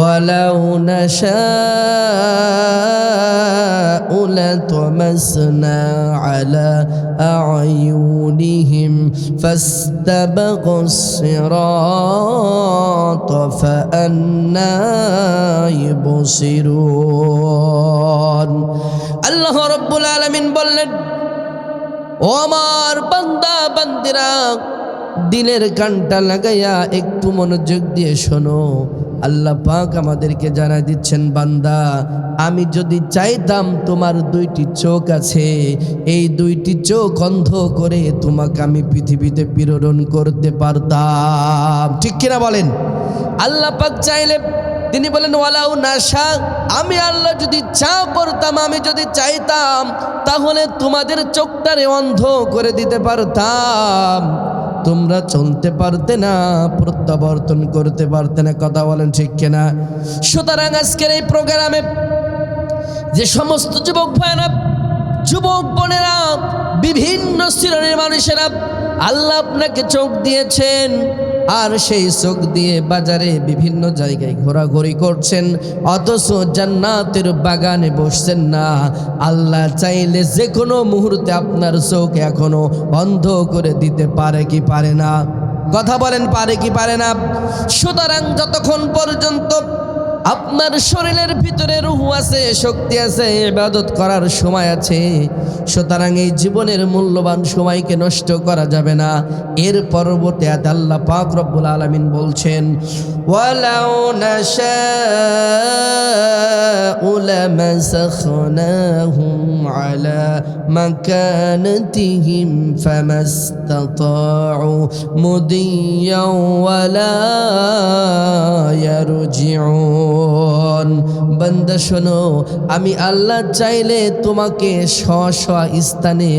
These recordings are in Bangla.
ওয়ালাউ নাশাউ লাতামাসনা আলা আ'য়ুনিহিম ফাস্তাবাকুস সিরাতা ফাআন্না ইউবসিরুন। আল্লাহ রাব্বুল আলামিন বললেন, ও আমার বান্দা বান্দিরা, দিলের কানটা লাগাইয়া একটু মনোযোগ দিয়ে শোনো। আল্লাহ পাক আমাদেরকে জানাই দিচ্ছেন, বান্দা আমি যদি চাইতাম, তোমার দুইটি চোখ আছে, এই দুইটি চোখ অন্ধ করে তোমাকে আমি পৃথিবীতে প্রেরণ করতে পারতাম। ঠিক কিনা বলেন? আল্লাহ পাক চাইলে তিনি বলেন ওয়ালাউ নাশা, আমি আল্লাহ যদি চাও করতাম, আমি যদি চাইতাম, তাহলে তোমাদের চোখটারে অন্ধ করে দিতে পারতাম, তোমরা চলতে পারতে না, প্রত্যাবর্তন করতে পারতে না। কথা বলেন ঠিক কিনা? সুতরাং আজকের এই প্রোগ্রামে যে সমস্ত যুবক ভাইরা, যুবক বোনেরা, বিভিন্ন শ্রেণীর মানুষেরা, আল্লাহ আপনাকে চোখ দিয়েছেন, আর সেই চোখ দিয়ে বাজারে বিভিন্ন জায়গায় ঘোরাঘুরি করছেন, অথচ জান্নাতের বাগানে বসছেন না। আল্লাহ চাইলে যে কোনো মুহূর্তে আপনার চোখ এখনো অন্ধ করে দিতে পারে কি পারে না? কথা বলেন, পারে কি পারে না? সুতরাং যতক্ষণ পর্যন্ত আপনার শরীরের ভিতরে রূহ আছে, শক্তি আছে, ইবাদত করার সময় আছে, সুতরাং এই জীবনের মূল্যবান সময়কে নষ্ট করা যাবে না। এর পরবর্তী আয়াতে আল্লাহ পাক রব্বুল আলামিন বলছেন, ওয়ালাউ নাশাউ লামাসাখনাহুম আলা মাকানাতিহিম ফামাস্তাতাউ মুদিয়্যাও ওয়ালা ইয়ারজিউন। বান্দা শোনো, আমি আল্লাহ চাইলে তোমাকে স্ব স্ব স্থানে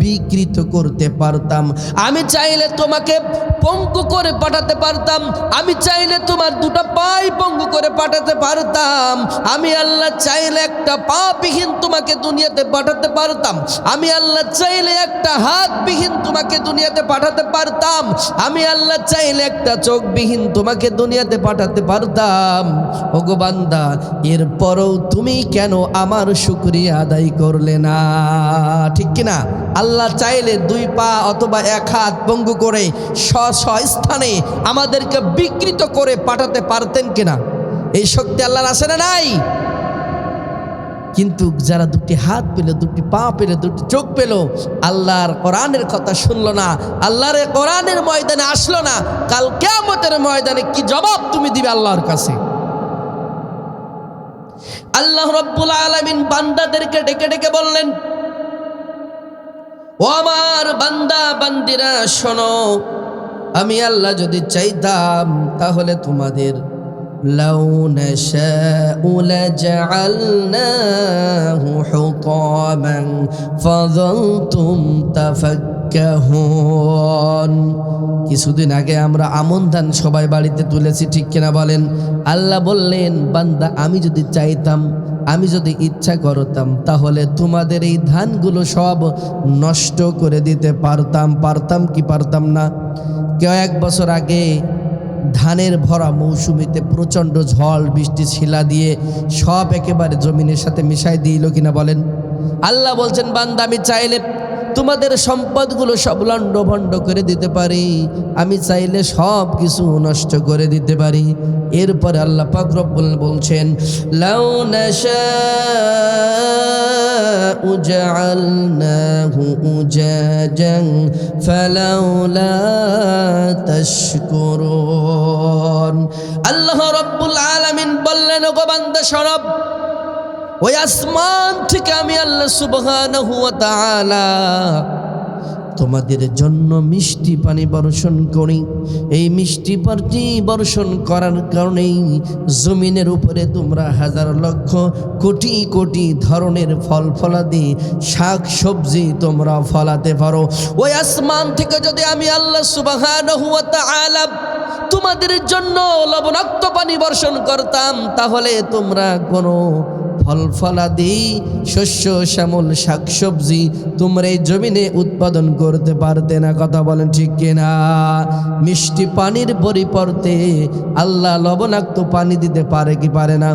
বিকৃত করতে পারতাম, আমি চাইলে তোমাকে পঙ্গু করে পাঠাতে পারতাম, আমি চাইলে তোমার দুটো পাই পঙ্গু করে পাঠাতে পারতাম, আমি আল্লাহ চাইলে একটা পা বিহীন তোমাকে দুনিয়াতে পাঠাতে পারতাম, আমি আল্লাহ চাইলে একটা হাত বিহীন তোমাকে দুনিয়াতে পাঠাতে পারতাম, আমি আল্লাহ চাইলে একটা চোখ বিহীন তোমাকে দুনিয়াতে পাঠাতে পারতাম। ওগো বান্দা, এরপরও তুমি কেন আমার শুকরিয়া আদায় করলে না? ঠিক কিনা? আল্লাহ চাইলে দুই পা অথবা এক হাত পঙ্গু করে স্ব স্থানে আমাদেরকে বিকৃত করে পাঠাতে পারতেন কিনা? এই শক্তি আল্লাহর আছে না নাই? কিন্তু যারা দুটি হাত পেল, দুটি পা পেল, দুটি চোখ পেল, আল্লাহর কোরআনের কথা শুনলো না, আল্লাহর কোরআনের ময়দানে আসলো না, কাল কিয়ামতের ময়দানে কি জবাব তুমি দিবে আল্লাহর কাছে? আল্লাহ রাব্বুল আলামিন বান্দাদেরকে ডেকে ডেকে বললেন, ও আমার বান্দা বান্দিরা শোনো, আমি আল্লাহ যদি চাইতাম তাহলে তোমাদের লাউ নাশাউ লাজআলনাহু হুতামান ফাযালতুম তাফাক্কাহুন। কিছুদিন আগে আমরা আমন ধান সবাই বাড়িতে তুলেছি, ঠিক কিনা বলেন? আল্লাহ বললেন, বান্দা আমি যদি চাইতাম, আমি যদি ইচ্ছা করতাম, তাহলে তোমাদের এই ধানগুলো সব নষ্ট করে দিতে পারতাম। পারতাম কি পারতাম না? কয়েক বছর আগে ধানের ভরা মৌসুমিতে প্রচণ্ড ঝড় বৃষ্টি শিলা দিয়ে সব একেবারে জমিনের সাথে মিশাই দিল কিনা বলেন? আল্লাহ বলছেন, বান্দা আমি চাইলে তোমাদের সম্পদগুলো সব লণ্ডভণ্ড করে দিতে পারি, আমি চাইলে সব কিছু নষ্ট করে দিতে পারি। এরপরে আল্লাহ পাক রব্বুল বলছেন, লাউ নাশাউ জাআলনাহু উজাজান ফালাউলা তাশকুরুন। আল্লাহ রব্বুল আলামিন বললেন, ওগো বান্দা শোনো, ওই আসমান থেকে আমি আল্লাহ সুবহানাহু ওয়া তাআলা তোমাদের জন্য মিষ্টি পানি বর্ষণ করি। এই মিষ্টি পানি বর্ষণ করার কারণেই জমিনের উপরে তোমরা হাজার লক্ষ কোটি কোটি ধরনের ফল ফলাদি শাক সবজি তোমরা ফলাতে পারো। ওই আসমান থেকে যদি আমি আল্লাহ সুবহানাহু ওয়া তাআলা তোমাদের জন্য লবণাক্ত পানি বর্ষণ করতাম, তাহলে তোমরা কোনো ফল ফলাদি শস্য শ্যামল শাকসবজি তোমরা এই জমিনে উৎপাদন করতে পারতে না। কথা বলেন ঠিক কিনা? মিষ্টি পানির পরিবর্তে আল্লাহ লবণাক্ত পানি দিতে পারে কি পারে না?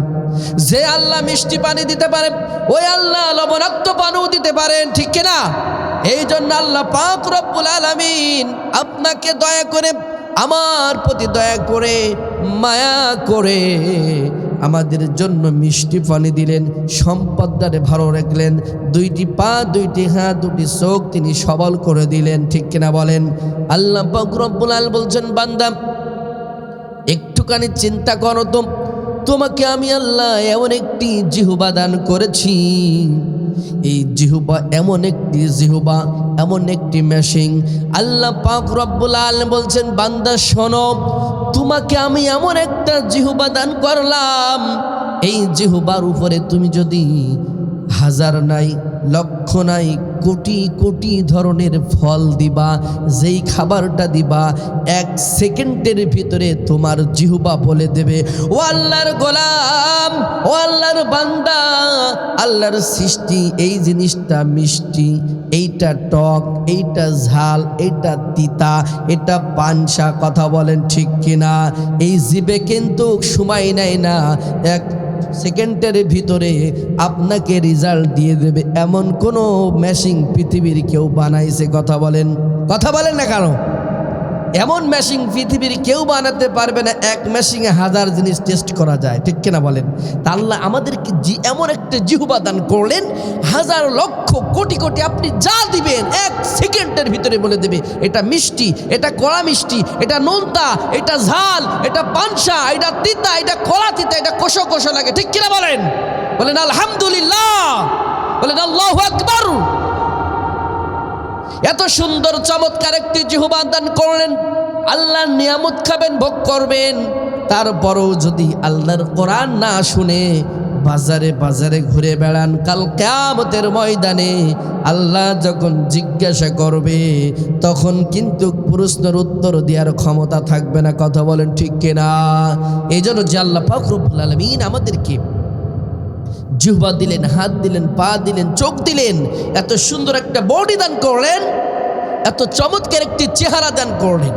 যে আল্লাহ মিষ্টি পানি দিতে পারে ওই আল্লাহ লবণাক্ত পানিও দিতে পারেন, ঠিক কিনা? এই জন্য আল্লাহ পাক রব্বুল আলামিন আপনাকে দয়া করে, আমার প্রতি দয়া করে, মায়া করে আমাদের জন্য মিষ্টি পানি দিলেন, সম্পদটারে ভালো রাখলেন, দুইটি পা, দুইটি হাত, দুটি চোখ তিনি সবল করে দিলেন, ঠিক কিনা বলেন? আল্লাহ পাক রব্বুল আলামিন বলছেন, বান্দা একটুখানি চিন্তা করো তো, তোমাকে আমি আল্লাহ এমন একটি জিহ্বা দান করেছি, এই জিহ্বা এমন একটি জিহ্বা, এমন একটি মেশিন। আল্লাহ পাক রব্বুল আলামিন বলছেন, বান্দা শোনো, তোমাকে আমি এমন একটা জিহ্বা দান করলাম, এই জিহ্বার উপরে তুমি যদি হাজার নাই, লক্ষ নাই, কোটি কোটি ধরনের ফল দিবা, যেই খাবারটা দিবা 1 সেকেন্ডের ভিতরে তোমার জিহ্বা বলে দেবে, ও আল্লাহর গোলাম, ও আল্লাহর বান্দা, আল্লাহর সৃষ্টি এই জিনিসটা মিষ্টি, এইটা টক, এইটা ঝাল, এইটা তিতা, এটা পানসা। কথা বলেন ঠিক কিনা? এই জিবে কিন্তু সময় নেয় না, 1 সেকেন্ডের ভিতরে আপনাকে রেজাল্ট দিয়ে দেবে, এমন কোনো মেশিন পৃথিবীর কেউ বানাইছে? কথা বলেন না কেন? এমন মেশিন পৃথিবীর কেউ বানাতে পারবে না, 1 মেশিনে 1000 জিনিস টেস্ট করা যায়, ঠিক কিনা বলেন? তা আল্লাহ আমাদেরকে এমন একটা জিহ্বা দান করলেন, হাজার লক্ষ কোটি কোটি আপনি যা দিবেন 1 সেকেন্ডের ভিতরে বলে দেবে, এটা মিষ্টি, এটা কড়া মিষ্টি, এটা নোনতা, এটা ঝাল, এটা পানসা, এটা তিতা, এটা কড়া তিতা, এটা কষো কষো লাগে, ঠিক কিনা বলেন? বলেন আলহামদুলিল্লাহ, বলেন আল্লাহু আকবার। এত সুন্দর চমৎকার একটি জিহ্বা দান করলেন, আল্লাহর নিয়ামত খাবেন, ভোগ করবেন, তারপরও যদি আল্লাহর কোরআন না শুনে বাজারে বাজারে ঘুরে বেড়ান, কাল কিয়ামতের ময়দানে আল্লাহ যখন জিজ্ঞাসা করবে তখন কিন্তু প্রশ্নের উত্তর দেওয়ার ক্ষমতা থাকবে না। কথা বলেন ঠিক কিনা? এই জন্য যে আল্লাহ পাক রব্বুল আলামিন আমাদেরকে জিহ্বা দিলেন, হাত দিলেন, পা দিলেন, চোখ দিলেন, এত সুন্দর একটা বডি দান করলেন, এত চমৎকার একটি চেহারা দান করলেন,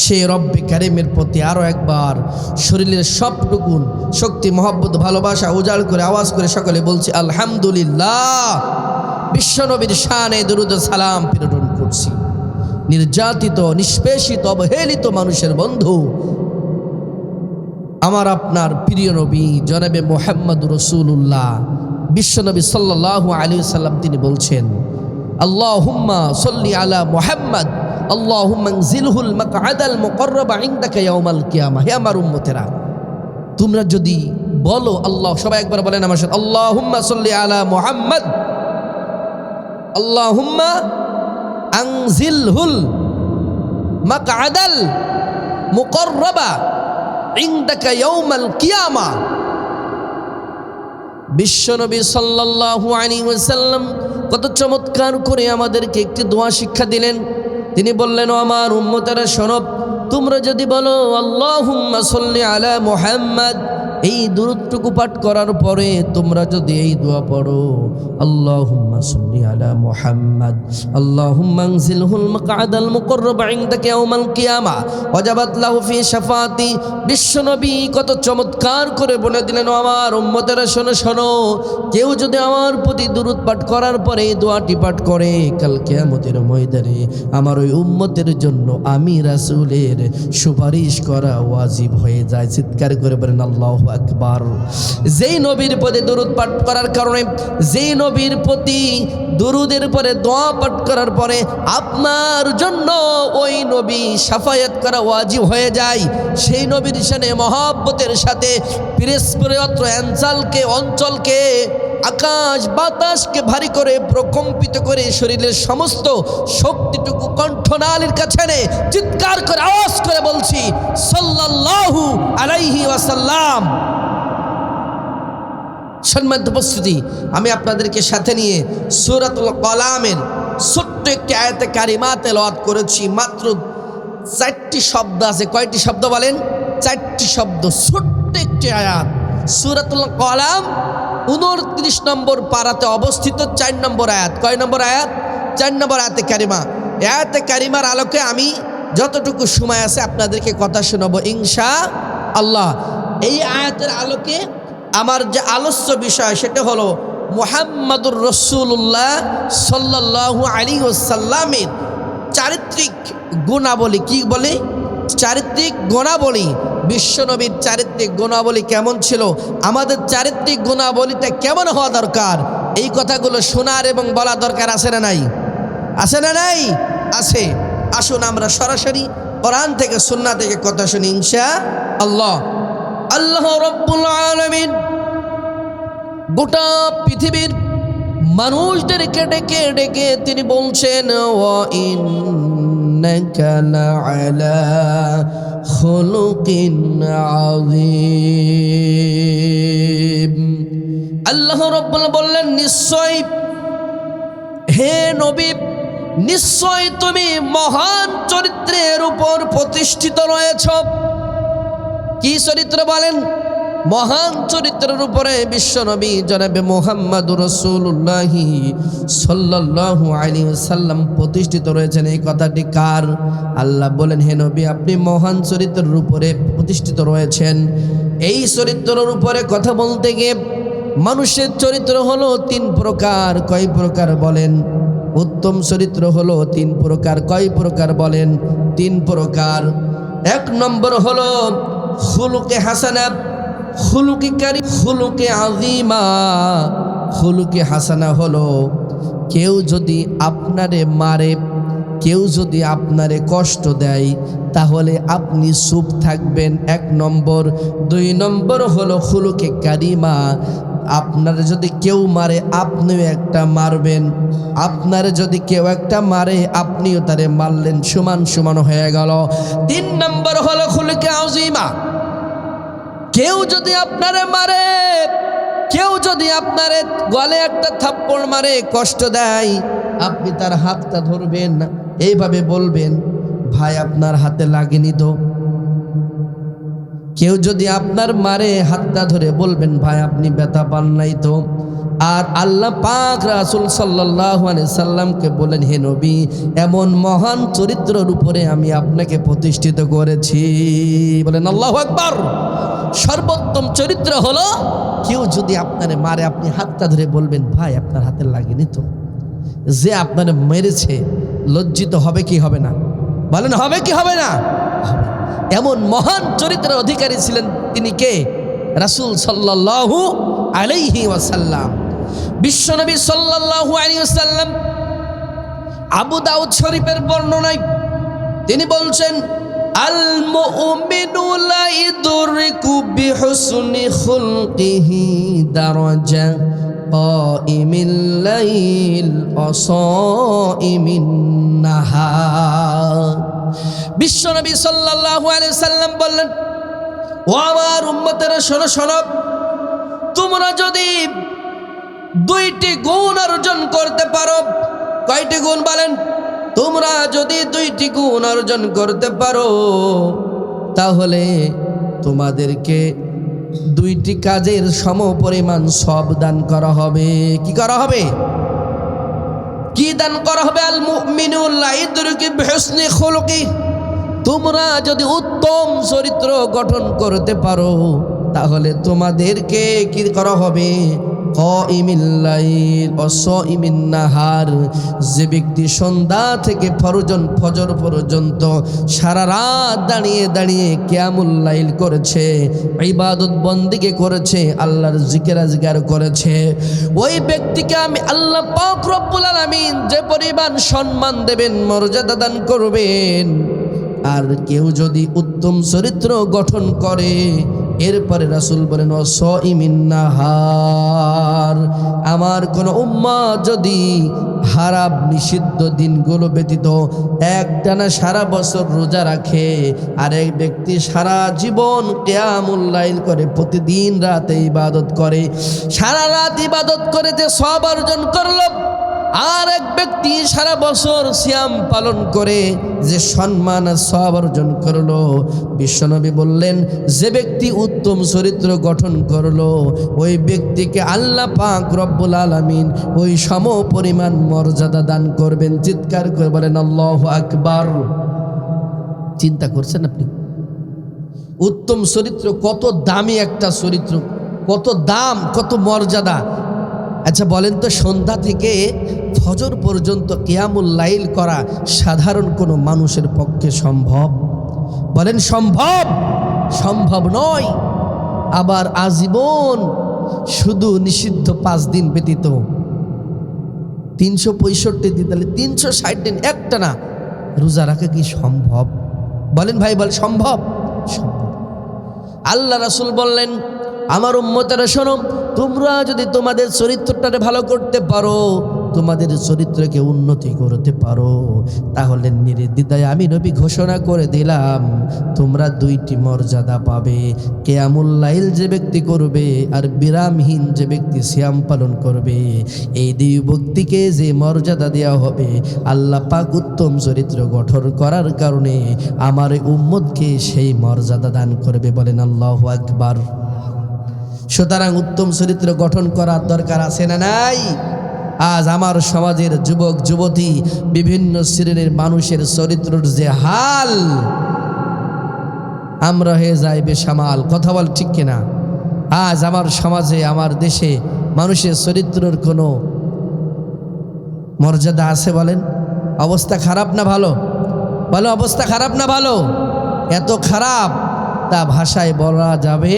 সেই রব্বে কারিমের প্রতি আরো একবার শরীরের সবটুকু শক্তি, মহব্বত, ভালোবাসা উজাড় করে আওয়াজ করে সকলে বলছি আলহামদুলিল্লাহ। বিশ্বনবীর শানে দরুদ ও সালাম প্রেরণ করছি। নির্যাতিত, নিষ্পেষিত, অবহেলিত মানুষের বন্ধু আমার আপনার প্রিয় নবী জনাবে মুহাম্মদ রাসূলুল্লাহ বিশ্বনবী সাল্লাল্লাহু আলাইহি ওয়াসাল্লাম তিনি বলছেন, আল্লাহুম্মা সাল্লি আলা মুহাম্মদ আল্লাহুম্মা আনজিলহুল মাকআদাল মুকাররাবা ইনদাকা ইয়াউমাল কিয়ামা। হে আমার উম্মতেরা, তোমরা যদি বলো আল্লাহ, সবাই একবার বলেন আমার সাথে, আল্লাহুম্মা সাল্লি আলা মুহাম্মদ আল্লাহুম্মা আনজিলহুল মাকআদাল মুকাররাবা ইনদাকা ইয়াউমাল কিয়ামা। বিশ্বনবী সাল্লাল্লাহু আলাইহি ওয়াসাল্লাম কত চমৎকার করে আমাদেরকে একটি দোয়া শিক্ষা দিলেন। তিনি বললেন, ও আমার উম্মতেরা শোনো, তোমরা যদি বলো আল্লাহুম্মা সাল্লি আলা মুহাম্মদ, এই দুরূদটুকু পাঠ করার পরে তোমরা যদি এই দোয়া পড়ো, আল্লাহুম্মা সাল্লি আলা মুহাম্মদ আল্লাহুম্মা আনজিলহুল মাকআদাল মুকাররাবা ইনদাকা ইয়াউমাল কিয়ামা ওয়াজাবাত লাহু ফি শাফাআতি। বিশ্বনবী কত চমৎকার করে বলে দিলেন, আমার উম্মতেরা শোনো শোনো, কেউ যদি আমার প্রতি দুরূদ পাঠ করার পরে এই দোয়াটি পাঠ করে, কাল কিয়ামতের ময়দানে আমার ওই উম্মতের জন্য আমি রাসূলের সুপারিশ করা ওয়াজিব হয়ে যায়। চিৎকার করে বলেন আল্লাহু আকবার। যেই নবীর প্রতি দুরূদ পাঠ করার কারণে, যেই নবীর প্রতি দুরূদের পরে দোয়া পাঠ করার পরে আপনার জন্য ওই নবী শাফায়াত করা ওয়াজিব হয়ে যায়, সেই নবীর শানে মহব্বতের সাথে পিরস্পরত্র অঞ্চলকে আকাশ বাতাসকে ভারী করে প্রকম্পিত করে শরীরের সমস্ত শক্তিটুকু কণ্ঠনালীর কাছে এনে চিৎকার করে আওয়াজ করে বলছি সাল্লাল্লাহু আলাইহি ওয়াসাল্লাম। সম্মানিত উপস্থিতি, আমি আপনাদেরকে সাথে নিয়ে সূরাতুল কলামের ছোট্ট একটি আয়াতে কারিমা তেলাওয়াত করেছি। মাত্র 4টি শব্দ আছে। কয়টি শব্দ বলেন? 4টি শব্দ, ছোট্ট একটি আয়াত, সূরাতুল কলাম 29 নম্বর পারাতে অবস্থিত 4 নম্বর আয়াত। কয় নম্বর আয়াত? 4 নম্বর আয়াতে কারিমা। আয়াতে কারিমার আলোকে আমি যতটুকু সময় আছে আপনাদেরকে কথা শোনাবো ইনশাআল্লাহ। এই আয়াতের আলোকে আমার যে আলোচ্য বিষয় সেটা হলো মুহাম্মাদুর রাসূলুল্লাহ সাল্লাল্লাহু আলাইহি ওয়াসাল্লামের চারিত্রিক গুণাবলী। কি বলে? চারিত্রিক গুণাবলী। বিশ্বনবীর চারিত্রিক গুণাবলী কেমন ছিল, আমাদের চারিত্রিক গুণাবলীটা কেমন হওয়া দরকার, এই কথাগুলো শোনার এবং বলা দরকার আছে না নাই? আছে না নাই? আছে। আসুন আমরা সরাসরি কোরআন থেকে সুন্নাহ থেকে কথা শুনি ইনশাআল্লাহ। আল্লাহ রাব্বুল আলামিন গোটা পৃথিবীর মানুষদেরকে ডেকে ডেকে তিনি বলছেন, ওয়া ইন্নাকা লাআলা খুলুকিন আযীম। আল্লাহ রাব্বুল বললেন, নিশ্চয় হে নবী, নিশ্চয় তুমি মহান চরিত্রের উপর প্রতিষ্ঠিত রয়েছ। কি চরিত্র বলেন? মহান চরিত্রের উপরে বিশ্বনবী জনাবে মুহাম্মাদুর রাসূলুল্লাহ সাল্লাল্লাহু আলাইহি ওয়াসাল্লাম প্রতিষ্ঠিত রয়েছেন। এই কথাটি কার? আল্লাহ বলেন, হে নবী আপনি মহান চরিত্রের উপরে প্রতিষ্ঠিত রয়েছেন। এই চরিত্রের উপরে কথা বলতে গিয়ে মানুষের চরিত্র হলো 3 প্রকার। কয় প্রকার বলেন? উত্তম চরিত্র হলো 3 প্রকার। কয় প্রকার বলেন? 3 প্রকার। 1 নম্বর হলো খুলুকে হাসানা, খুলুকে কারি, খুলুকে আযীমা। খুলুকে হাসানা হলো কেউ যদি আপনারে মারে, কেউ যদি আপনারে কষ্ট দেয় তাহলে আপনি চুপ থাকবেন, 1 নম্বর। 2 নম্বর হলো খুলুকে কারিমা, আপনার যদি কেউ মারে আপনিও একটা মারবেন, আপনার যদি কেউ একটা মারে আপনিও তারে মারলেন, সমান সমান হয়ে গেল। 3 নম্বর হলো খুলুকে আযীমা, কেউ যদি আপনারে মারে, কেউ যদি আপনারে গলে একটা থাপ্পড় মারে, কষ্ট দেয়, আপনি তার হাতটা ধরবেন, এইভাবে বলবেন, ভাই আপনার হাতে লাগেনি তো। কেউ যদি আপনার মারে হাতটা ধরে বলবেন, ভাই আপনি ব্যথা পান নাই তো। আর আল্লাহ পাক রাসূল সাল্লাল্লাহু আলাইহি সাল্লামকে বলেন, হে নবী এমন মহান চরিত্রের উপরে আমি আপনাকে প্রতিষ্ঠিত করেছি। বলেন আল্লাহু আকবার। সর্বোত্তম চরিত্র হলো কেউ যদি আপনারে মারে আপনি হাতটা ধরে বলবেন, ভাই আপনার হাতে লাগেনি তো। যে আপনারে মেরেছে লজ্জিত হবে কি হবে না? বলেন হবে কি হবে না? হবে। এমন মহান চরিত্রের অধিকারী ছিলেন তিনি কে? রাসূল সাল্লাল্লাহু আলাইহি ওয়াসাল্লাম। বিশ্বনবী সাল্লাল্লাহু আলাইহি ওয়াসাল্লাম আবু দাউদ শরীফের বর্ণনায় তিনি বলছেন, আল মুমিনু লা ইদরিকু বিহুসনি খুলকিহি দারাজা কাইমিল লাইল ওয়া সাইমিন নাহার। বিশ্বনবী সাল্লাল্লাহু আলাইহি সাল্লাম বললেন, ও আমার উম্মতেরা শোনো শোনো, তোমরা যদি 2টি গুণ অর্জন করতে পারো। কয়টি গুণ বলেন? তোমরা যদি 2টি গুণ অর্জন করতে পারো তাহলে তোমাদেরকে 2টি কাজের সমপরিমাণ সব দান করা হবে। কি করা হবে? কি দান করা হবে? আল মুমিনু লা ইদরিকু বিহুসনি খুলুকি, তোমরা যদি উত্তম চরিত্র গঠন করতে পারো তাহলে তোমাদেরকে কি করা হবে? কাইমিল লাইল ওয়া সাইমিন নাহার, যে ব্যক্তি সন্ধ্যা থেকে ফজর পর্যন্ত সারা রাত দাঁড়িয়ে দাঁড়িয়ে কিয়ামুল লাইল করেছে, ইবাদত বন্দেগী করেছে, আল্লাহর জিকির আজকার করেছে, ওই ব্যক্তিকে আমি আল্লাহ পাক রব্বুল আলামিন যে পরিমাণ সম্মান দেবেন, মর্যাদা দান করবেন। আর কেউ যদি উত্তম চরিত্র গঠন করে, এরপরে রাসূল বলেন ওয়া সাইমিন নাহার, আমার কোন উম্মত যদি হারাম নিষিদ্ধ দিনগুলো ব্যতীত একটানা সারা বছর রোজা রাখে, আর এক ব্যক্তি সারা জীবন কিয়ামুল লাইল করে, প্রতিদিন রাতে ইবাদত করে, সারা রাত ইবাদত করে যে সওয়াব অর্জন করলো, আর এক ব্যক্তি সারা বছর সিয়াম পালন করে যে সম্মান আর সওয়াব অর্জন করলো, বিশ্বনবী বললেন যে ব্যক্তি উত্তম চরিত্র গঠন করলো ওই ব্যক্তিকে আল্লাহ পাক রব্বুল আলামিন ওই সম পরিমাণ মর্যাদা দান করবেন। চিৎকার করে বলেন আল্লাহু আকবার। চিন্তা করছেন আপনি? উত্তম চরিত্র কত দামি একটা চরিত্র, কত দাম, কত মর্যাদা। আচ্ছা বলেন তো, সন্ধ্যা থেকে ফজর পর্যন্ত কিয়ামুল লাইল করা সাধারণ কোনো মানুষের পক্ষে সম্ভব? বলেন সম্ভব? সম্ভব নয়। আবার আজীবন শুধু নিষিদ্ধ 5 দিন ব্যতীত 365 দিন, তাহলে 360 দিন একটা না রোজা রাখা কি সম্ভব? বলেন ভাই, বল সম্ভব? সম্ভব। আল্লাহ রাসূল বললেন, আমার উম্মতেরা শোনো, তোমরা যদি তোমাদের চরিত্রটাকে ভালো করতে পারো, তোমাদের চরিত্রকে উন্নতি করতে পারো, তাহলে নির্দ্বিধায় আমি নবী ঘোষণা করে দিলাম তোমরা 2টি মর্যাদা পাবে। কিয়ামুল লাইল যে ব্যক্তি করবে আর বিরামহীন যে ব্যক্তি সিয়াম পালন করবে, এই 2 ব্যক্তিকে যে মর্যাদা দেওয়া হবে, আল্লাহ পাক উত্তম চরিত্র গঠন করার কারণে আমার উম্মতকে সেই মর্যাদা দান করবে। বলেন আল্লাহু আকবার। সুতরাং উত্তম চরিত্র গঠন করার দরকার আছে না নাই? আজ আমার সমাজের যুবক যুবতী, বিভিন্ন শ্রেণীর মানুষের চরিত্রের যে হাল, আমরা হয়ে যাই বেসামাল। কথা বল ঠিক কিনা? আজ আমার সমাজে, আমার দেশে মানুষের চরিত্রের কোনো মর্যাদা আছে? বলেন। অবস্থা খারাপ না ভালো? বলো, অবস্থা খারাপ না ভালো? এত খারাপ তা ভাষায় বলা যাবে।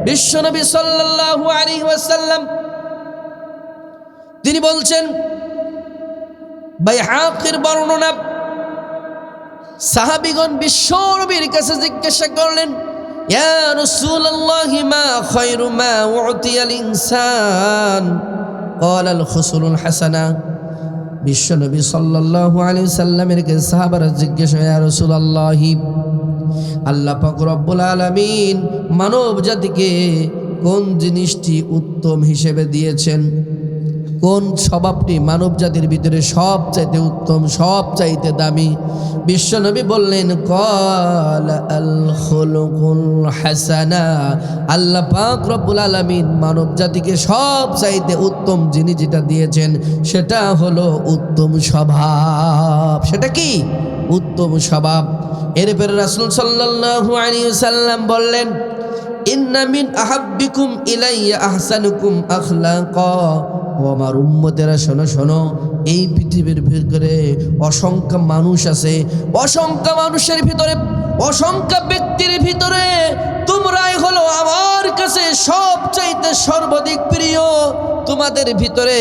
বিশ্বনবী সাল্লাল্লাহু আলাইহি ওয়াসাল্লাম তিনি বলছেন, বাইহাকির বর্ণনা, সাহাবীগণ বিশ্বনবীর কাছে জিজ্ঞাসা করলেন, ইয়া রাসূলুল্লাহি মা খায়রু মা উতিয়াল ইনসান? ক্বালা আল খুসুলুল হাসানা। বিশ্বনবী সাল্লাল্লাহু আলাইহি সাল্লামের কাছে সাহাবারা জিজ্ঞাসা, ইয়া রাসূলুল্লাহি, আল্লাহ পাক রব্বুল আলামিন মানব জাতিকে কোন জিনিসটি উত্তম হিসেবে দিয়েছেন? কোন স্বভাবটি মানব জাতির ভিতরে সবচাইতে উত্তম, সবচাইতে দামি? বিশ্বনবী বললেন, ক্বালা আল খুলুকুল হাসানা। আল্লাহ পাক রব্বুল আলামিন মানব জাতিকে সবচাইতে উত্তম জিনিস যেটা দিয়েছেন সেটা হলো উত্তম স্বভাব। সেটা কি? উত্তম স্বভাব। এরপরে রাসূল সাল্লাল্লাহু আলাইহি ওয়াসাল্লাম বললেন, ইন্না মিন আহাব্বিকুম ইলাইয়া আহসানুকুম আখলাকা। ও আমার উম্মতেরা শোনো শোনো, এই পৃথিবীর ভিতরে অসংখ্য মানুষ আছে, অসংখ্য মানুষের ভিতরে, অসংখ্য ব্যক্তির ভিতরে তোমরাই হলো আমার কাছে সবচাইতে সর্বাধিক প্রিয়। তোমাদের ভিতরে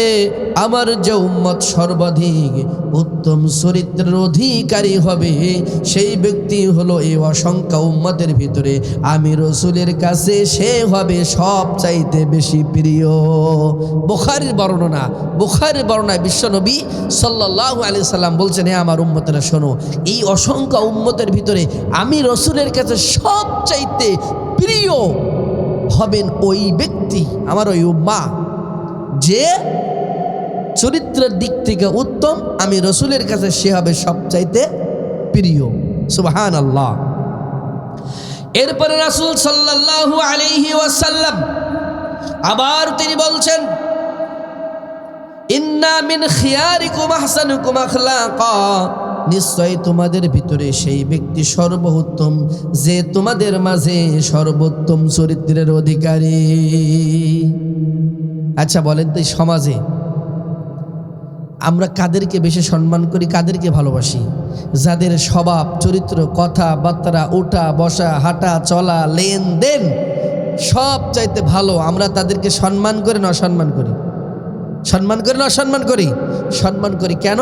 আমার যে উম্মত সর্বাধিক উত্তম চরিত্রের অধিকারী হবে, সেই ব্যক্তি হলো এই অসংখ্য উম্মতের ভিতরে আমি রাসূলের কাছে সে হবে সবচাইতে বেশি প্রিয়। বুখারীর বর্ণনা, বুখারীর বর্ণনায় বিশ্বনবী সাল্লাল্লাহু আলাইহি সাল্লাম বলছেন, হে আমার উম্মতেরা শোনো, এই অসংখ্য উম্মতের ভিতরে আমি রাসূলের কাছে সবচাইতে প্রিয় হবেন ওই ব্যক্তি, আমার ওই উম্মাহ, যে চরিত্রের দিক থেকে উত্তম, আমি রাসূলের কাছে সে হবে সবচাইতে প্রিয়। সুবহানাল্লাহ। এরপরে রাসূল সাল্লাল্লাহু আলাইহি ওয়াসাল্লাম আবার তিনি বলছেন, ইন্না মিন খিয়ারিকুম আহসানুকুম আখলাকা। নিশ্চয়ই তোমাদের ভিতরে সেই ব্যক্তি সর্বোত্তম যে তোমাদের মাঝে সর্বোত্তম চরিত্রের অধিকারী। আচ্ছা বলেন তো, এই সমাজে আমরা কাদেরকে বেশি সম্মান করি, কাদেরকে ভালোবাসি? যাদের স্বভাব, চরিত্র, কথাবার্তা, ওঠা বসা, হাঁটা চলা, লেনদেন সব চাইতে ভালো, আমরা তাদেরকে সম্মান করি না অসম্মান করি? সম্মান করি না অসম্মান করি? সম্মান করি। কেন?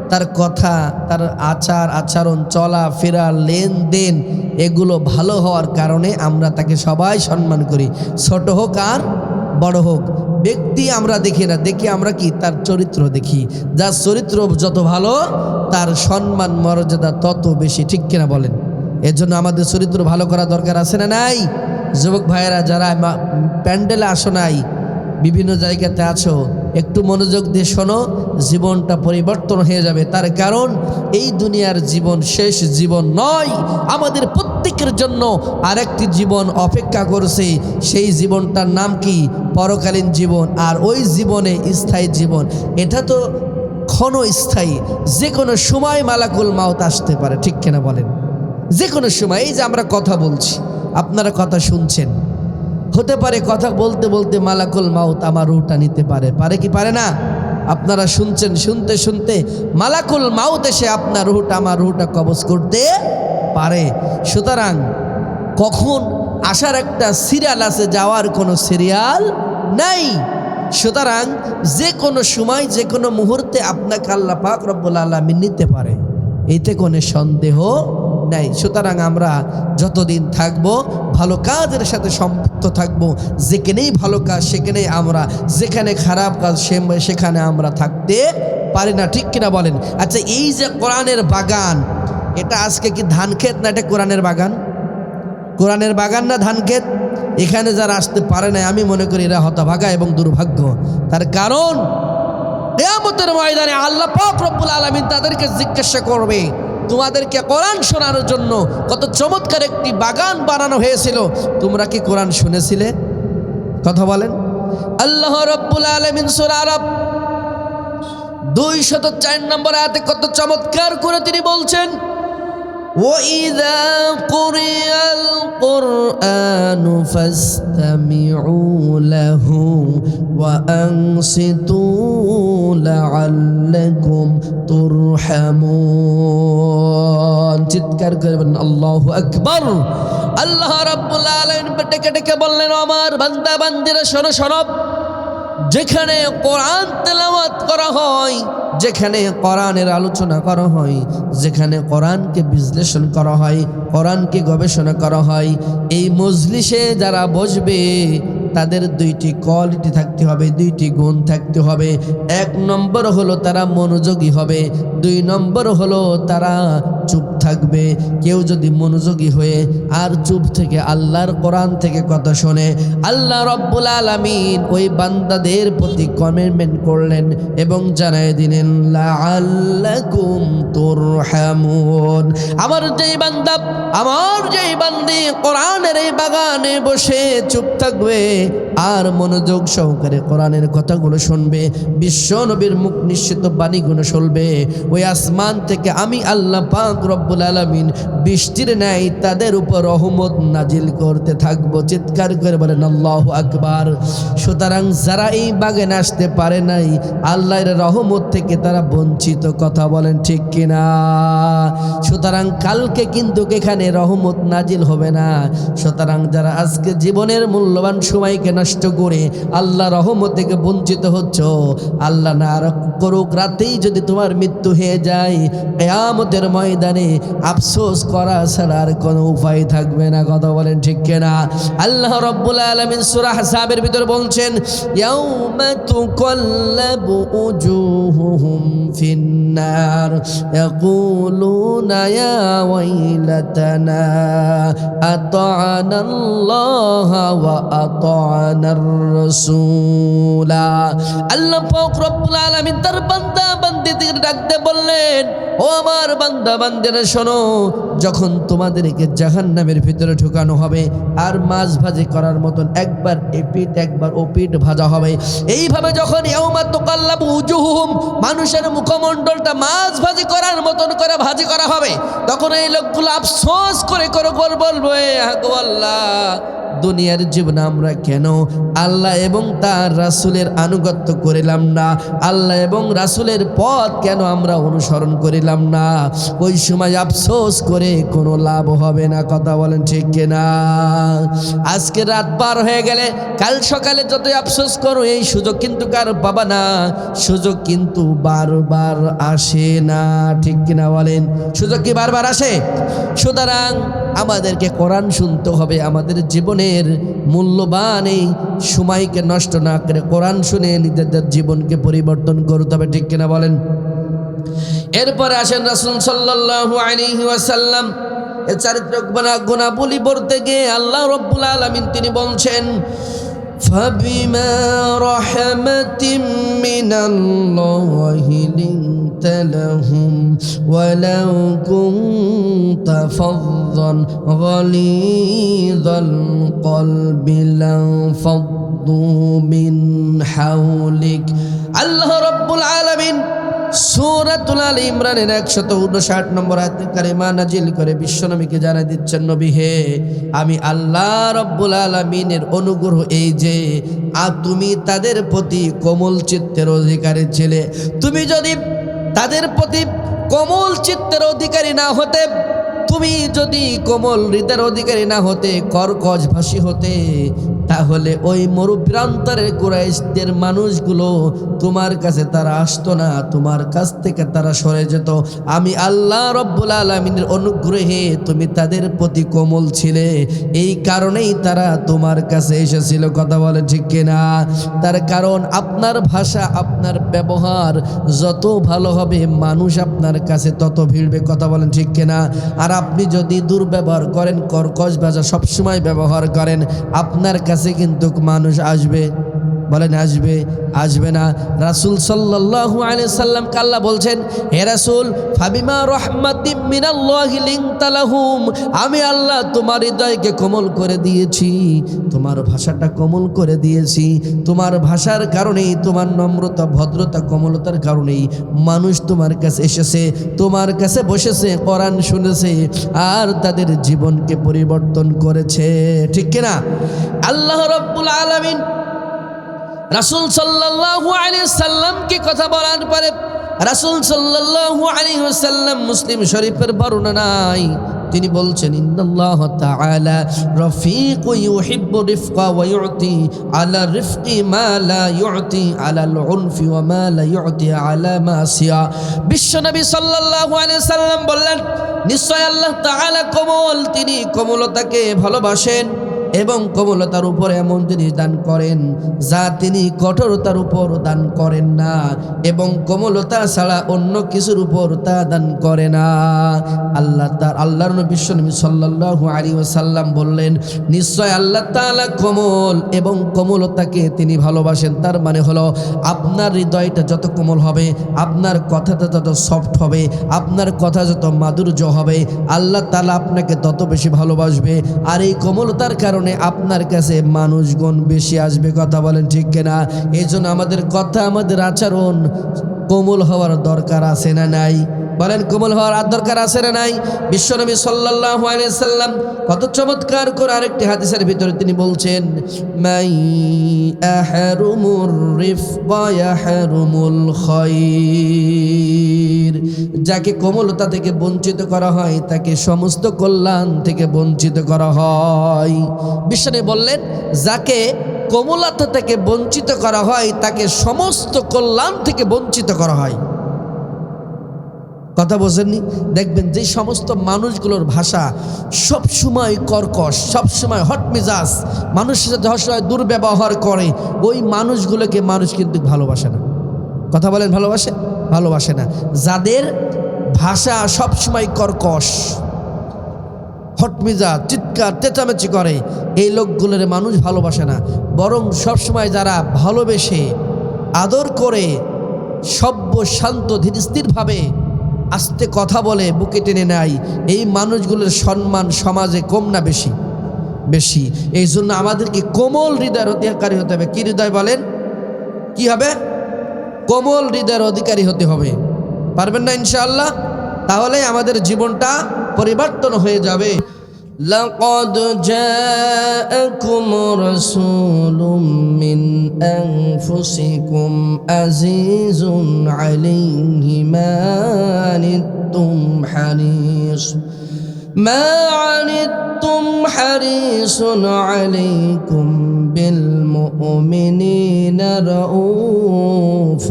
তার কথা, তার আচার আচরণ, চলা ফেরা, লেনদেন এগুলো ভালো হওয়ার কারণে আমরা তাকে সবাই সম্মান করি, ছোট হোক আর বড় হোক। ব্যক্তি আমরা দেখি না, দেখি আমরা কি? তার চরিত্র দেখি। যার চরিত্র যত ভালো তার সম্মান মর্যাদা তত বেশি। ঠিক কিনা বলেন? এর জন্য আমাদের চরিত্র ভালো করা দরকার আছে না নাই? যুবক ভাইয়েরা যারা প্যান্ডেলে আসো নাই, বিভিন্ন জায়গাতে আছো, একটু মনোযোগ দিয়ে শোনো, জীবনটা পরিবর্তন হয়ে যাবে। তার কারণ এই দুনিয়ার জীবন শেষ জীবন নয়, আমাদের প্রত্যেকের জন্য আরেকটি জীবন অপেক্ষা করছে। সেই জীবনটার নাম কি? পরকালীন জীবন। আর ওই জীবনে স্থায়ী জীবন, এটা তো ক্ষণস্থায়ী, যে কোনো সময় মালাকুল মাউত আসতে পারে, ঠিক কিনা বলেন? যে কোনো সময়। এই যে আমরা কথা বলছি, আপনারা কথা শুনছেন, হতে পারে কথা বলতে বলতে মালাকুল মাউত আমার রূহটা নিতে পারে, পারে কি পারে না? আপনারা শুনছেন, শুনতে শুনতে মালাকুল মাউত এসে আপনার রূহটা, আমার রূহটা কবজ করতে পারে। সুতরাং কখন আসার একটা সিরিয়াল আছে, যাওয়ার কোনো সিরিয়াল নাই। সুতরাং যে কোনো সময়, যে কোনো মুহূর্তে আপনাকে আল্লাহ পাক রব্বুল আলামিন নিতে পারে, এতে কোনো সন্দেহ নাই। সুতরাং আমরা যতদিন থাকব ভালো কাজের সাথে সম্পৃক্ত থাকব। যেখানেই ভালো কাজ সেখানেই আমরা, যেখানে খারাপ কাজ সেখানে আমরা থাকতে পারি না, ঠিক কিনা বলেন? আচ্ছা, এই যে কোরআনের বাগান, এটা আজকে কি ধান ক্ষেত না এটা কোরআনের বাগান? কোরআনের বাগান না ধান ক্ষেত? এখানে যারা আসতে পারে না, আমি মনে করি এরা হতভাগা এবং দুর্ভাগ্য। তার কারণ কিয়ামতের ময়দানে আল্লাহ পাক রব্বুল আলামিন তাদেরকে জিজ্ঞাসা করবে, তোমাদেরকে কোরআন শোনানোর জন্য কত চমৎকার একটি বাগান বানানো হয়েছিল, তোমরা কি কোরআন শুনেছিলে? কথা বলেন। আল্লাহ রাব্বুল আলামিন সূরা আরাফ 204 নম্বর আয়াতে কত চমৎকার করে তিনি বলছেন, وَإِذَا قُرِئَ الْقُرْآنُ فَاسْتَمِعُوا لَهُ وَأَنصِتُوا لَعَلَّكُمْ তুরহামুন। চিৎকার করবেন আল্লাহু আকবার। আল্লাহ রাব্বুল আলামিন ডেকে ডেকে বললেন, আমার বান্দা বান্দিরা শোনো শোনো, যেখানে কোরআন তেলাওয়াত করা হয়, যেখানে কোরআনের আলোচনা করা হয়, যেখানে কোরআনকে বিশ্লেষণ করা হয়, কোরআনকে গবেষণা করা হয়, এই মজলিসে যারা বসবে তাদের দুইটি কোয়ালিটি থাকতে হবে, দুইটি গুণ থাকতে হবে। 1 নম্বর হলো তারা মনোযোগী হবে, 2 নম্বর হলো তারা চুপ থাকবে। কেউ যদি মনোযোগী হয়ে আর চুপ থেকে আল্লাহর কোরআন থেকে কথা শোনে, আল্লাহ রব্বুল আলামিন ওই বান্দাদের প্রতি কমিটমেন্ট করলেন এবং জানায় দিলেন, লাআল্লাকুম তুরহামুন। আমার যেই বান্দা, আমার যেই বান্দি কোরআনের এই বাগানে বসে চুপ থাকবে আর মনোযোগ সহকারে কোরআনের কথাগুলো শুনবে, বিশ্ব নবীর মুখ নিশ্চিত বাণীগুলো শুনবে, ওই আসমান থেকে আমি আল্লাহ পাক রব্বুল আলামিন বৃষ্টির ন্যায় তাদের উপর রহমত নাজিল করতে থাকবো। চিৎকার করে বলেন আল্লাহু আকবার। সুতরাং যারা এই বাগানে আসতে পারে নাই, আল্লাহর রহমত থেকে তারা বঞ্চিত, কথা বলেন ঠিক কিনা? সুতরাং কালকে কিন্তু এখানে রহমত নাজিল হবে না। সুতরাং যারা আজকে জীবনের মূল্যবান সময়কে নষ্ট করে আল্লাহ রহমত থেকে বঞ্চিত হচ্ছ, আল্লাহ না করুক রাতেই যদি তোমার মৃত্যু হয়ে যায়, কিয়ামতের ময়দানে আফসোস করা ছাড়া আর কোনো উপায় থাকবে না, কথা বলেন ঠিক কিনা? আল্লাহ রাব্বুল আলামিন সূরা আহজাবের ভিতর বলছেন, ইয়াউমা তুকাল্লাবু উজুহুহুম ফিন্নার ইয়াকুলুনা ইয়া ওয়াইলাতানা আতা'নাল্লাহা ওয়া আতা'নার রাসূলা। আল্লাহ পাক রব্বুল আলামিন তার বান্দা বান্দীদের ডাকতে বললেন, ও আমার বান্দা বান্দিরা শোনো, যখন তোমাদেরকে জাহান্নামের ভিতরে ঢুকানো হবে আর মাছ ভাজি করার মতন একবার এপিঠ একবার ওপিঠ ভাজা হবে, এইভাবে যখন ইয়াউমা তুকাল্লাবু উজুহুম, মানুষের মুখমণ্ডলটা মাছ ভাজি করার মতন করে ভাজি করা হবে, তখন এই লোকগুলো আফসোস করে বলবে, গো আল্লাহ, দুনিয়ার জীবনে আমরা কেন আল্লাহ এবং তার রাসূলের আনুগত্য করিলাম না, আল্লাহ এবং রাসূলের পথ কেন আমরা অনুসরণ করিলাম না? ওই সময় আফসোস করে কোনো লাভ হবে না, কথা বলেন ঠিক কিনা? আজকে রাত পার হয়ে গেলে কাল সকালে যতই আফসোস করো, এই সুযোগ কিন্তু কার পাবা না, সুযোগ কিন্তু বারবার আসে না, ঠিক কিনা বলেন? সুযোগ কি বারবার আসে? সুতরাং আমাদেরকে কোরআন শুনতে হবে, আমাদের জীবনের মূল্যবান এই সময়কে নষ্ট না করে কোরআন শুনে নিজেদের জীবনকে পরিবর্তন করতে হবে, ঠিক কিনা বলেন? এরপরে আসেন রাসূল সাল্লাল্লাহু আলাইহি ওয়াসাল্লাম এর চারিত্রিক গুণাবলী পড়তে গিয়ে আল্লাহ রাব্বুল আলামিন তিনি বলছেন, فبما رحمة من الله لنت لهم ولو كنت فظا غليظ القلب لانفضوا من حولك আল্লাহ রাব্বুল আলামিন সূরাতুল আল ইমরানের 159 নম্বর আয়াতে কারিমা নাজিল করে বিশ্বনবীকে জানাই দিচ্ছেন, নবী হে, আমি আল্লাহ রাব্বুল আলামিনের অনুগ্রহ এই যে তুমি তাদের প্রতি কোমল চিত্তের অধিকারী ছিলে। তুমি যদি তাদের প্রতি কোমল চিত্তের অধিকারী না হতে, তুমি যদি কোমল হৃদয়ের অধিকারী না হতে, কর্কশ ভাষী হতে, তাহলে ওই মরুপ্রান্তরের কুরাইশদের মানুষগুলো তোমার কাছে তারা আসতো না, তোমার কাছ থেকে তারা সরে যেত। আমি আল্লাহ রব্বুল আলামিনের অনুগ্রহে তুমি তাদের প্রতি কোমল ছিলে, এই কারণেই তারা তোমার কাছে এসেছিল। কথা বলে ঠিক কিনা? তার কারণ আপনার ভাষা, আপনার ব্যবহার যত ভালো হবে, মানুষ আপনার কাছে তত ভিড়বে। কথা বলেন ঠিক কিনা? আর আপনি যদি দুর্ব্যবহার করেন, কর্কশ ভাষা সবসময় ব্যবহার করেন, আপনার কাছে কিন্তু মানুষ আসবে? বলেন আসবে? আসবে না। রাসূল সাল্লাল্লাহু আলাইহি সাল্লাম আল্লাহ বলছেন, হে রাসূল, ফাবিমা রাহমাতিম মিনাল্লাহি লিনতা লাহুম, আমি আল্লাহ তোমার হৃদয়কে কোমল করে দিয়েছি, তোমার ভাষাটা কোমল করে দিয়েছি। তোমার ভাষার কারণেই, তোমার নম্রতা, ভদ্রতা, কোমলতার কারণেই মানুষ তোমার কাছে এসেছে, তোমার কাছে বসেছে, কোরআন শুনেছে, আর তাদের জীবনকে পরিবর্তন করেছে। ঠিক কিনা? আল্লাহ রাব্বুল আলামিন রাসূল সাল্লাল্লাহু আলাইহি সাল্লামকে কথা বলার পরে রাসূল সাল্লাল্লাহু আলাইহি ওয়াসাল্লাম মুসলিম শরীফের বর্ণনায় তিনি বলছেন, ইন্নাল্লাহ তাআলা রফিকুন ইউহিব্বু রিফকা ওয়া ইউতি আলা রিফকি মা লা ইউতি আলাল উনফি ওয়া মা লা ইউতি আলা মাসিয়া। বিশ্বনবী সাল্লাল্লাহু আলাইহি সাল্লাম বললেন, নিশ্চয় আল্লাহ তাআলা কোমল, তিনি কোমলতাকে ভালোবাসেন এবং কোমলতার উপর এমন জিনিস দান করেন যা তিনি কঠোরতার উপর দান করেন না, এবং কোমলতা ছাড়া অন্য কিছুর উপর তা দান করে না। আল্লাহর নবী বিশ্বনবী সাল্লাল্লাহু আলাইহি ওয়াসাল্লাম বললেন, নিশ্চয় আল্লাহ তাআলা কোমল এবং কোমলতাকে তিনি ভালোবাসেন। তার মানে হলো, আপনার হৃদয়টা যত কোমল হবে, আপনার কথাটা যত সফট হবে, আপনার কথা যত মাধুর্য হবে, আল্লাহ তাআলা আপনাকে তত বেশি ভালোবাসবে। আর এই কোমলতার কারণে আপনার কাছে মানুষগণ বেশি আসবে। কথা বলেন ঠিক কিনা? এই জন্য আমাদের কথা, আমাদের আচরণ কোমল হওয়ার দরকার আছে না নাই? বলেন, কোমল হওয়ার দরকার আছে না নাই? বিশ্বনবী সাল্লাল্লাহু আলাইহি সাল্লাম কত চমৎকার করে আরেকটি হাদিসের ভিতরে তিনি বলছেন, মাই আহরুমুর রিফকা ইয়াহরুমুল খায়র, যাকে কোমলতা থেকে বঞ্চিত করা হয় তাকে সমস্ত কল্যাণ থেকে বঞ্চিত করা হয়। বিশ্বনবী বললেন, যাকে কোমলতা থেকে বঞ্চিত করা হয় তাকে সমস্ত কল্যাণ থেকে বঞ্চিত করা হয়। কথা বোঝেননি? দেখবেন যে সমস্ত মানুষগুলোর ভাষা সবসময় কর্কশ, সবসময় হট মেজাজ, মানুষের সাথে সবসময় দুর্ব্যবহার করে, ওই মানুষগুলোকে মানুষ কিন্তু ভালোবাসে না। কথা বলেন, ভালোবাসে? ভালোবাসে না। যাদের ভাষা সবসময় কর্কশ, হট মেজাজ, চিৎকার চেঁচামেচি করে, এই লোকগুলোর মানুষ ভালোবাসে না। বরং সবসময় যারা ভালোবেসে, আদর করে, সভ্য, শান্ত, ধীরস্থিরভাবে আস্তে কথা বলে, বুকে টেনে নেয়, এই মানুষগুলোর সম্মান সমাজে কম না বেশি? বেশি। এই জন্য আমাদেরকে কোমল হৃদয়ের অধিকারী হতে হবে। কি হৃদয় বলেন? কি হবে? কোমল হৃদয়ের অধিকারী হতে হবে। পারবেন না ইনশাআল্লাহ? তাহলে আমাদের জীবনটা পরিবর্তন হয়ে যাবে। لقد جاءكم رسول من أنفسكم عزيز عليه ما عنتم حريص عليكم بالمؤمنين رؤوف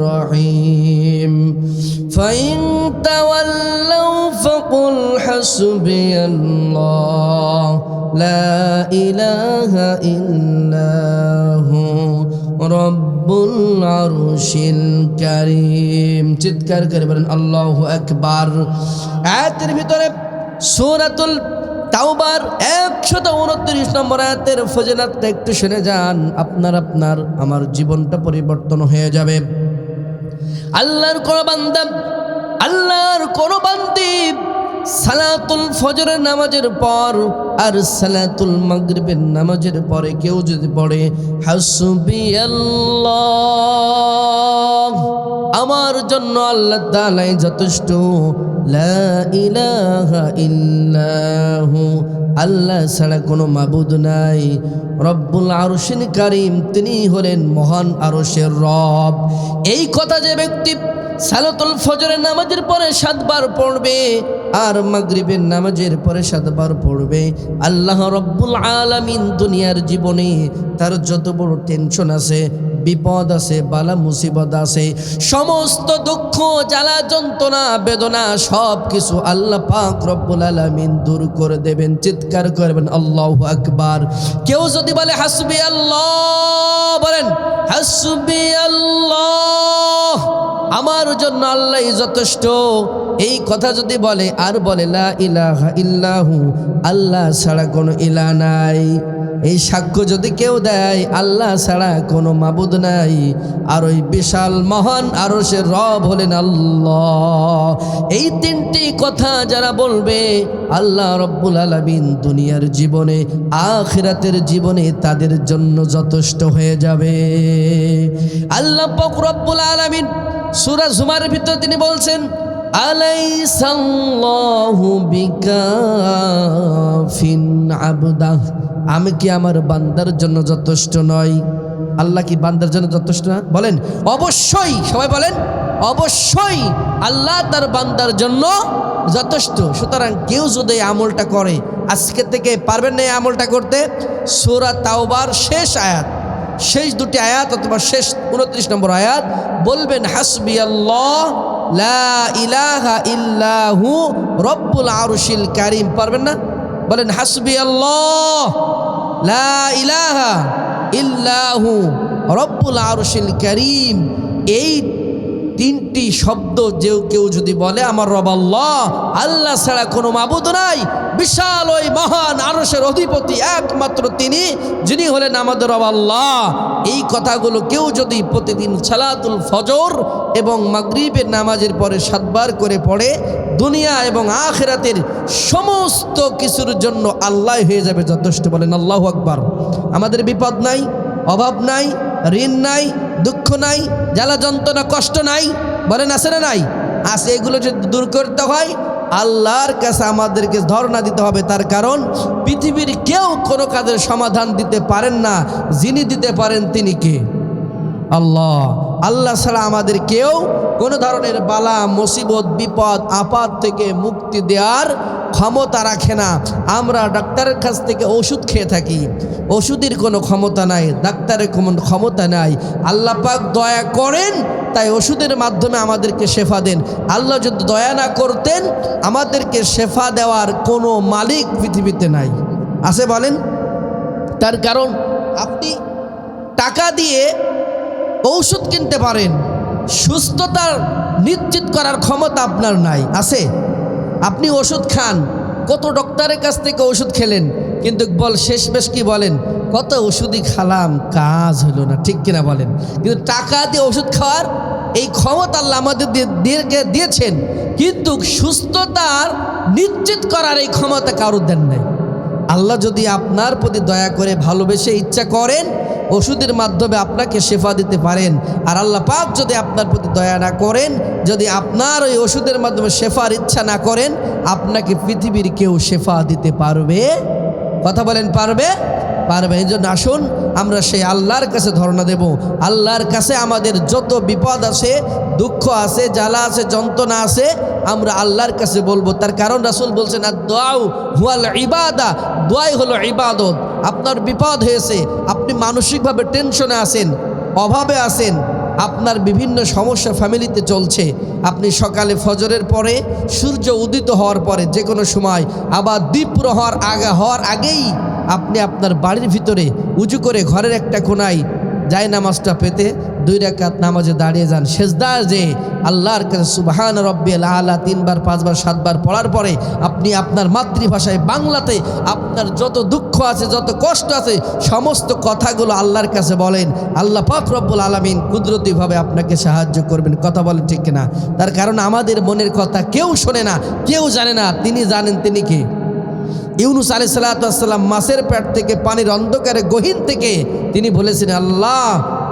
رحيم فإن تولوا فقل حسبي الله لا إله إلا هو রব্বুল আরশিল কারীম। চিৎকার করে বলেন আল্লাহু আকবার। আয়াতের ভিতরে সূরাতুল তাওবার 129 নম্বর আয়াতের ফজিলাতটা একটু শুনে যান, আপনার আমার জীবনটা পরিবর্তন হয়ে যাবে। আল্লাহর কোন বান্দি সালাতুল ফজরের নামাজের পর আর সালাতুল মাগরিবের নামাজের পরে কেউ যদি পড়ে হাসবিয়াল্লাহ, আমার জন্য আল্লাহ তাআলাই যথেষ্ট, লা ইলাহা ইল্লাহু, আল্লাহ ছাড়া কোনো মাবুদ নাই, রব্বুল আরশিল কারীম, তিনি হলেন মহান আরশের রব। এই কথা যে ব্যক্তি সালাতুল ফজরের নামাজের পরে 7 বার পড়বে আর মাগরিবের নামাজের পরে 7 বার পড়বে, আল্লাহ রব্বুল আলামিন দুনিয়ার জীবনে তার যত বড় টেনশন আছে, বিপদ আছে, বালা মুসিবত আছে, সমস্ত দুঃখ জ্বালা যন্ত্রণা বেদনা সব কিছু আল্লাহ পাক রব্বুল আলামিন দূর করে দেবেন। চিৎকার করবেন আল্লাহু আকবার। কেউ যদি বলে হাসবি আল্লাহ, বলেন হাসবি আল্লাহ, আমার জন্য আল্লাহই যথেষ্ট, এই কথা যদি বলে আর বলে লা ইলাহা ইল্লাহু, আল্লাহ ছাড়া কোনো ইলাহ নাই, এই সাক্ষ্য যদি কেউ দেয় আল্লাহ ছাড়া কোনো মাবুদ নাই, আর ওই বিশাল মহান আরশের রব হলেন আল্লাহ, এই 3টি কথা যারা বলবে আল্লাহ রব্বুল আলামিন দুনিয়ার জীবনে আখিরাতের জীবনে তাদের জন্য যথেষ্ট হয়ে যাবে। আল্লাহ পাক রব্বুল আলামিন সূরা জুমার ভিতরে তিনি বলছেন, আলাইসাল্লাহু বিকাফিন আবদাহ, আমি কি আমার বান্দার জন্য যথেষ্ট নই? আল্লাহ কি বান্দার জন্য যথেষ্ট না? বলেন অবশ্যই, সবাই বলেন অবশ্যই আল্লাহ তার বান্দার জন্য যথেষ্ট। সুতরাং কেউ যদি এই আমলটা করে, আজকে থেকে পারবেন না এই আমলটা করতে, সূরা তাওবার শেষ আয়াত, শেষ 2টি আয়াত অথবা শেষ 29 নম্বর আয়াত বলবেন হাসবিয়াল্লাহ লা ইলাহা ইল্লাহু রব্বুল আরশিল কারীম। পারবেন না? বলেন হাসবিয়াল্লাহ লা ইলাহা ইল্লাহু রব্বুল আরশিল কারীম। এই 3টি শব্দ যে কেউ যদি বলে আমার রব আল্লাহ, আল্লাহ ছাড়া কোনো মাবুদ নাই, বিশাল ওই মহান আরশের অধিপতি একমাত্র তিনি, যিনি হলেন আমাদের রব আল্লাহ, এই কথাগুলো কেউ যদি প্রতিদিন সালাতুল ফজর এবং মাগরিবের নামাজের পরে 7 বার করে পড়ে, দুনিয়া এবং আখিরাতের সমস্ত কিছুর জন্য আল্লাহ হয়ে যাবে যথেষ্ট। বলেন আল্লাহু আকবার। আমাদের বিপদ নাই, অভাব নাই, ঋণ নাই, দুঃখ নাই, জ্বালা যন্ত্রণা কষ্ট নাই, বলেন আছে না নাই? আছে। এগুলো যদি দূর করতে হয় আল্লাহর কাছে আমাদেরকে ধর্ণা দিতে হবে। তার কারণ পৃথিবীর কেউ কোনো কাজের সমাধান দিতে পারেন না, যিনি দিতে পারেন তিনি কে? আল্লাহ। আল্লাহ ছাড়া আমাদের কেউ কোনো ধরনের বালা মুসিবত বিপদ আপদ থেকে মুক্তি দেওয়ার ক্ষমতা রাখে না। আমরা ডাক্তারের কাছ থেকে ওষুধ খেয়ে থাকি, ওষুধের কোনো ক্ষমতা নাই, ডাক্তারের কোনো ক্ষমতা নাই। আল্লাহ পাক দয়া করেন তাই ওষুধের মাধ্যমে আমাদেরকে শেফা দেন। আল্লাহ যদি দয়া না করতেন আমাদেরকে শেফা দেওয়ার কোনো মালিক পৃথিবীতে নাই। আছে বলেন? তার কারণ আপনি টাকা দিয়ে ঔষধ কিনতে পারেন, সুস্থতার নিশ্চিত করার ক্ষমতা আপনার নাই। আছে? আপনি ওষুধ খান, কত ডক্টরের কাছ থেকে ওষুধ খেলেন, কিন্তু শেষমেশ কি বলেন? কত ওষুধই খালাম, কাজ হলো না, ঠিক কিনা বলেন? কিন্তু টাকা দিয়ে ওষুধ খাওয়ার এই ক্ষমতা আল্লাহ আমাদের দিয়েছেন, কিন্তু সুস্থতার নিশ্চিত করার এই ক্ষমতা কারোর দেন নাই। আল্লাহ যদি আপনার প্রতি দয়া করে ভালোবেসে ইচ্ছা করেন ওষুধের মাধ্যমে আপনাকে শেফা দিতে পারেন, আর আল্লাহ পাক যদি আপনার প্রতি দয়া না করেন, যদি আপনার ওই ওষুধের মাধ্যমে শেফার ইচ্ছা না করেন, আপনাকে পৃথিবীর কেউ শেফা দিতে পারবে? কথা বলেন, পারবে? পারবে। এই জন্য আসুন আমরা সেই আল্লাহর কাছে ধর্ণা দেব। আল্লাহর কাছে আমাদের যত বিপদ আছে, দুঃখ আছে, জ্বালা আছে, যন্ত্রণা আছে, আমরা আল্লাহর কাছে বলবো। তার কারণ রাসূল বলছেন আদ-দুআউ হুয়াল ইবাদা, দোয়াই হলো ইবাদত। আপনার বিপদ হয়েছে, আপনি মানসিকভাবে টেনশনে আছেন, অভাবে আছেন, আপনার বিভিন্ন সমস্যা ফ্যামিলিতে চলছে, আপনি সকালে ফজরের পরে, সূর্য উদিত হওয়ার পরে, যে কোনো সময়, আবার দ্বীপ্রহর হওয়ার আগেই আপনি আপনার বাড়ির ভিতরে উজু করে ঘরের একটা কোনায় জায়নামাজটা পেতে 2 রাকাত নামাজে দাঁড়িয়ে যান, সেজদা যে আল্লাহর কাছে সুবহান রব্বিল আলা 3 বার 5 বার 7 বার পড়ার পরে আপনি আপনার মাতৃভাষায় বাংলাতে আপনার যত দুঃখ আছে, যত কষ্ট আছে, সমস্ত কথাগুলো আল্লাহর কাছে বলেন। আল্লাহ পাক রব্বুল আলামিন কুদরতিভাবে আপনাকে সাহায্য করবেন। কথা বলেন ঠিক কিনা? তার কারণ আমাদের মনের কথা কেউ শোনে না, কেউ জানে না, তিনি জানেন। তিনি কে? ইউনুস আলাইহিস সালাতু ওয়াস সালাম মাছের পেট থেকে, পানির অন্ধকারে গহীন থেকে তিনি বলেছেন, আল্লাহ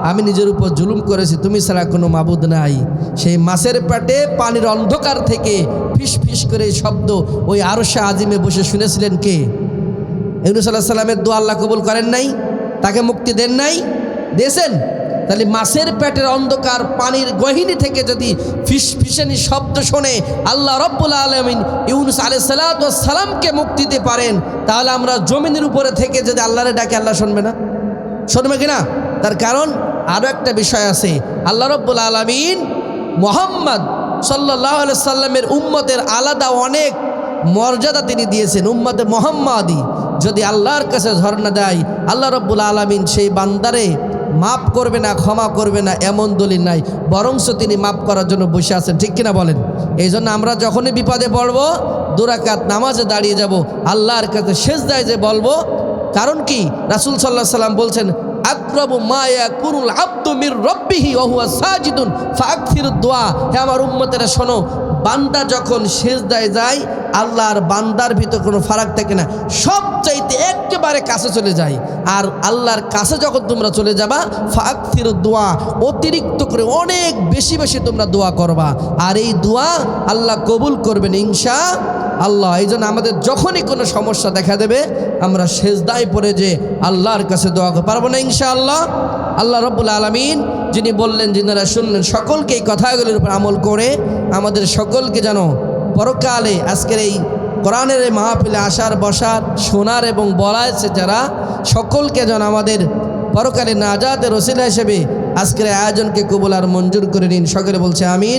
আমি নিজের উপর জুলুম করেছি, তুমি ছাড়া কোনো মাবুদ নাই। সেই মাছের পেটে পানির অন্ধকার থেকে ফিস ফিস করে শব্দ ওই আরশে আজিমে বসে শুনেছিলেন কে? ইউনুস আলাইহিস সালামের দোয়া আল্লাহ কবুল করেন নাই? তাকে মুক্তি দেন নাই? দিয়েছেন। তাহলে মাছের পেটের অন্ধকার পানির গহীনি থেকে যদি ফিসফিসানি শব্দ শোনে আল্লাহ রব্বুল আলামিন ইউনুস আলাইহিস সালাতু ওয়াস সালামকে মুক্তি দিতে পারেন, তাহলে আমরা জমিনের উপরে থেকে যদি আল্লাহরে ডাকে, আল্লাহ শুনবে না? শুনবে কিনা? তার কারণ আরও একটা বিষয় আছে। আল্লাহ রব্বুল আলামিন মুহাম্মদ সাল্লাল্লাহু আলাইহি সাল্লামের উম্মতের আলাদা অনেক মর্যাদা তিনি দিয়েছেন। উম্মতে মুহাম্মাদি যদি আল্লাহর কাছে ঝরনা দেয়, আল্লাহ রব্বুল আলামিন সেই বান্দারে মাফ করবে না, ক্ষমা করবে না, এমন দলিল নাই, বরংস তিনি মাফ করার জন্য বসে আছেন। ঠিক কিনা বলেন? এই জন্য আমরা যখনই বিপদে পড়ব 2 রাকাত নামাজে দাঁড়িয়ে যাব, আল্লাহর কাছে সেজদায় যে বলবো। কারণ কি? রাসূল সাল্লাল্লাহু আলাইহি সাল্লাম বলছেন, আকরাবু মা ইয়াকুনুল আবদু মির রাব্বিহি ওয়া হুয়া সাজিদুন ফাআকসিরুদ দুআ। হে আমার উম্মতেরা শোনো, বান্দা যখন সেজদায় যায় আল্লাহর বান্দার ভিতর কোনো ফারাক থাকে না, সবচাইতে একেবারে কাছে চলে যায়। আর আল্লাহর কাছে যখন তোমরা চলে যাবা, ফাআকসিরুদ দুআ, অতিরিক্ত করে অনেক বেশি বেশি তোমরা দোয়া করবা, আর এই দোয়া আল্লাহ কবুল করবেন ইনশাআল্লাহ। এই জন্য আমাদের যখনই কোনো সমস্যা দেখা দেবে আমরা সেজদায় পড়ে যে আল্লাহর কাছে দোয়া করতে পারবো না ইনশাআল্লাহ। আল্লাহ রব্বুল আলামিন যিনি বললেন, যিনারা শুনলেন, সকলকে এই কথাগুলির উপর আমল করে আমাদের সকলকে যেন পরকালে আজকের এই কোরআনের এই মাহফিলে আসার, বসার, শোনার এবং বলার যারা সকলকে যেন আমাদের পরকালে নাজাতের ওসিলা হিসেবে আজকের আয়োজনকে কবুল আর মঞ্জুর করে নিন। সকলে বলছে আমিন।